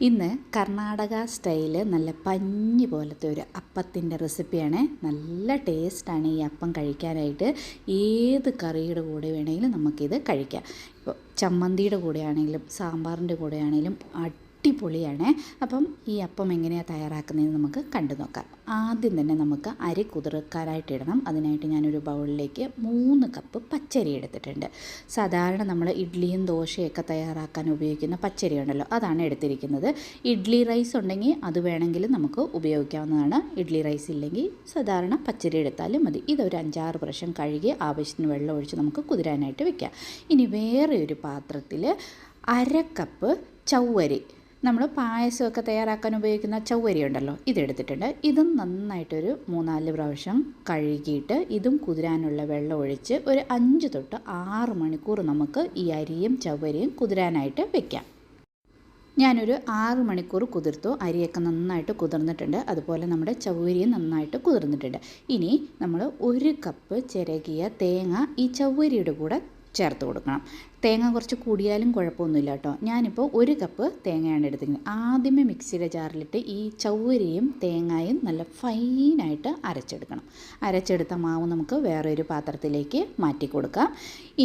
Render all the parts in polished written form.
ഇന്ന് കർണാടക സ്റ്റൈല് നല്ല പഞ്ഞി പോലത്തെ ഒരു അപ്പത്തിൻ്റെ റെസിപ്പിയാണ്. നല്ല ടേസ്റ്റാണ് ഈ അപ്പം കഴിക്കാനായിട്ട്. ഏത് കറിയുടെ കൂടെ വേണമെങ്കിലും നമുക്കിത് കഴിക്കാം. ഇപ്പോൾ ചമ്മന്തിയുടെ കൂടെ ആണെങ്കിലും സാമ്പാറിൻ്റെ കൂടെ ആണെങ്കിലും അടിപൊളിയാണ്. അപ്പം ഈ അപ്പം എങ്ങനെയാണ് തയ്യാറാക്കുന്നതെന്ന് നമുക്ക് കണ്ടു നോക്കാം. ആദ്യം തന്നെ നമുക്ക് അരി കുതിർക്കാനായിട്ട് ഇടണം. അതിനായിട്ട് ഞാനൊരു ബൗളിലേക്ക് 3 കപ്പ് പച്ചരി എടുത്തിട്ടുണ്ട്. സാധാരണ നമ്മൾ ഇഡ്ഡലിയും ദോശയൊക്കെ തയ്യാറാക്കാൻ ഉപയോഗിക്കുന്ന പച്ചരി ഉണ്ടല്ലോ, അതാണ് എടുത്തിരിക്കുന്നത്. ഇഡ്ഡലി റൈസ് ഉണ്ടെങ്കിൽ അത് വേണമെങ്കിൽ നമുക്ക് ഉപയോഗിക്കാവുന്നതാണ്. ഇഡ്ഡലി റൈസ് ഇല്ലെങ്കിൽ സാധാരണ പച്ചരി എടുത്താലും മതി. ഇതൊരു 5-6 പ്രാവശ്യം കഴുകി ആവശ്യത്തിന് വെള്ളം ഒഴിച്ച് നമുക്ക് കുതിരാനായിട്ട് വെക്കാം. ഇനി വേറെ ഒരു പാത്രത്തിൽ 1/2 കപ്പ് ചവ്വരി, നമ്മൾ പായസമൊക്കെ തയ്യാറാക്കാൻ ഉപയോഗിക്കുന്ന ചവ്വരി ഉണ്ടല്ലോ, ഇതെടുത്തിട്ടുണ്ട്. ഇതും നന്നായിട്ടൊരു 3-4 പ്രാവശ്യം കഴുകിയിട്ട് ഇതും കുതിരാനുള്ള വെള്ളം ഒഴിച്ച് ഒരു 5 തൊട്ട് 6 മണിക്കൂർ നമുക്ക് ഈ അരിയും ചവ്വരിയും കുതിരാനായിട്ട് വെക്കാം. ഞാനൊരു 6 മണിക്കൂർ കുതിർത്തു. അരിയൊക്കെ നന്നായിട്ട് കുതിർന്നിട്ടുണ്ട്, അതുപോലെ നമ്മുടെ ചവ്വരിയും നന്നായിട്ട് കുതിർന്നിട്ടുണ്ട്. ഇനി നമ്മൾ 1 കപ്പ് ചിരകിയ തേങ്ങ ഈ ചവ്വരിയുടെ കൂടെ ചേർത്ത് കൊടുക്കണം. തേങ്ങ കുറച്ച് കൂടിയാലും കുഴപ്പമൊന്നുമില്ല കേട്ടോ. ഞാനിപ്പോൾ 1 കപ്പ് തേങ്ങയാണ് എടുത്തിരിക്കുന്നത്. ആദ്യമേ മിക്സിയുടെ ജാറിലിട്ട് ഈ ചവ്വരിയും തേങ്ങയും നല്ല ഫൈനായിട്ട് അരച്ചെടുക്കണം. അരച്ചെടുത്ത മാവ് നമുക്ക് വേറെ ഒരു പാത്രത്തിലേക്ക് മാറ്റി കൊടുക്കാം.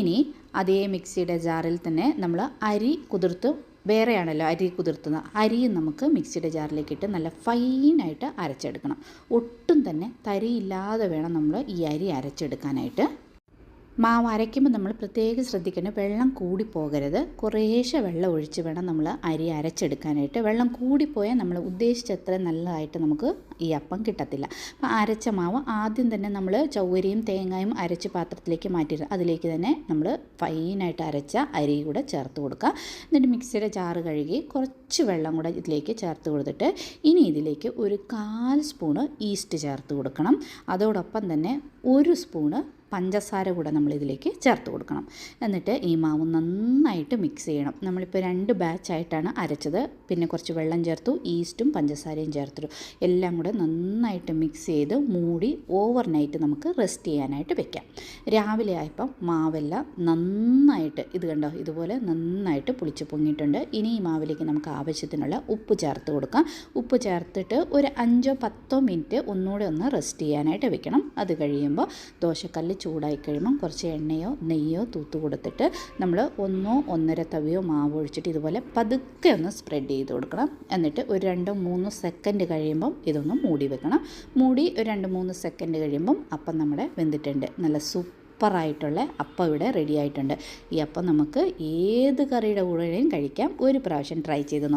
ഇനി അതേ മിക്സിയുടെ ജാറിൽ തന്നെ നമ്മൾ അരി കുതിർത്ത്, വേറെയാണല്ലോ അരി കുതിർത്തുന്ന അരിയും നമുക്ക് മിക്സിയുടെ ജാറിലേക്ക് ഇട്ട് നല്ല ഫൈനായിട്ട് അരച്ചെടുക്കണം. ഒട്ടും തന്നെ തരിയില്ലാതെ വേണം നമ്മൾ ഈ അരി അരച്ചെടുക്കാനായിട്ട്. മാവ് അരയ്ക്കുമ്പോൾ നമ്മൾ പ്രത്യേകം ശ്രദ്ധിക്കണം, വെള്ളം കൂടിപ്പോകരുത്. കുറേശ്ശെ വെള്ളം ഒഴിച്ച് വേണം നമ്മൾ അരി അരച്ചെടുക്കാനായിട്ട്. വെള്ളം കൂടിപ്പോയാൽ നമ്മൾ ഉദ്ദേശിച്ചത്ര നല്ലതായിട്ട് നമുക്ക് ഈ അപ്പം കിട്ടത്തില്ല. അപ്പോൾ അരച്ച മാവ് ആദ്യം തന്നെ നമ്മൾ ചവ്വരിയും തേങ്ങയും അരച്ച് പാത്രത്തിലേക്ക് മാറ്റിയിട്ട് അതിലേക്ക് തന്നെ നമ്മൾ ഫൈനായിട്ട് അരച്ച അരി കൂടെ ചേർത്ത് കൊടുക്കുക. എന്നിട്ട് മിക്സിയുടെ ജാറ് കഴുകി കുറച്ച് വെള്ളം കൂടെ ഇതിലേക്ക് ചേർത്ത് കൊടുത്തിട്ട് ഇനി ഇതിലേക്ക് ഒരു 1/4 സ്പൂണ് ഈസ്റ്റ് ചേർത്ത് കൊടുക്കണം. അതോടൊപ്പം തന്നെ 1 സ്പൂണ് പഞ്ചസാര കൂടെ നമ്മളിതിലേക്ക് ചേർത്ത് കൊടുക്കണം. എന്നിട്ട് ഈ മാവ് നന്നായിട്ട് മിക്സ് ചെയ്യണം. നമ്മളിപ്പോൾ 2 ബാച്ചായിട്ടാണ് അരച്ചത്. പിന്നെ കുറച്ച് വെള്ളം ചേർത്തു, ഈസ്റ്റും പഞ്ചസാരയും ചേർത്തു. എല്ലാം കൂടെ നന്നായിട്ട് മിക്സ് ചെയ്ത് മൂടി ഓവർനൈറ്റ് നമുക്ക് റെസ്റ്റ് ചെയ്യാനായിട്ട് വെക്കാം. രാവിലെ ആയപ്പം മാവെല്ലാം നന്നായിട്ട്, ഇത് കണ്ടോ, ഇതുപോലെ നന്നായിട്ട് പുളിച്ച് പൊങ്ങിയിട്ടുണ്ട്. ഇനി ഈ മാവിലേക്ക് നമുക്ക് ആവശ്യത്തിനുള്ള ഉപ്പ് ചേർത്ത് കൊടുക്കാം. ഉപ്പ് ചേർത്തിട്ട് ഒരു 5-10 മിനിറ്റ് ഒന്നുകൂടെ ഒന്ന് റെസ്റ്റ് ചെയ്യാനായിട്ട് വെക്കണം. അത് കഴിയുമ്പോൾ ദോശക്കല്ല് ചൂടായി കഴിയുമ്പം കുറച്ച് എണ്ണയോ നെയ്യോ തൂത്ത് കൊടുത്തിട്ട് നമ്മൾ 1-1.5 തവിയോ മാവ് ഒഴിച്ചിട്ട് ഇതുപോലെ പതുക്കെ ഒന്ന് സ്പ്രെഡ് ചെയ്ത് കൊടുക്കണം. എന്നിട്ട് ഒരു 2-3 സെക്കൻഡ് കഴിയുമ്പം ഇതൊന്ന് മൂടി വെക്കണം. മൂടി ഒരു 2-3 സെക്കൻഡ് കഴിയുമ്പം അപ്പം നമ്മുടെ വെന്തിട്ടുണ്ട്. നല്ല സൂപ്പറായിട്ടുള്ള അപ്പം ഇവിടെ റെഡി ആയിട്ടുണ്ട്. ഈ അപ്പം നമുക്ക് ഏത് കറിയുടെ കൂടെയും കഴിക്കാം. ഒരു പ്രാവശ്യം ട്രൈ ചെയ്ത് നോക്കാം.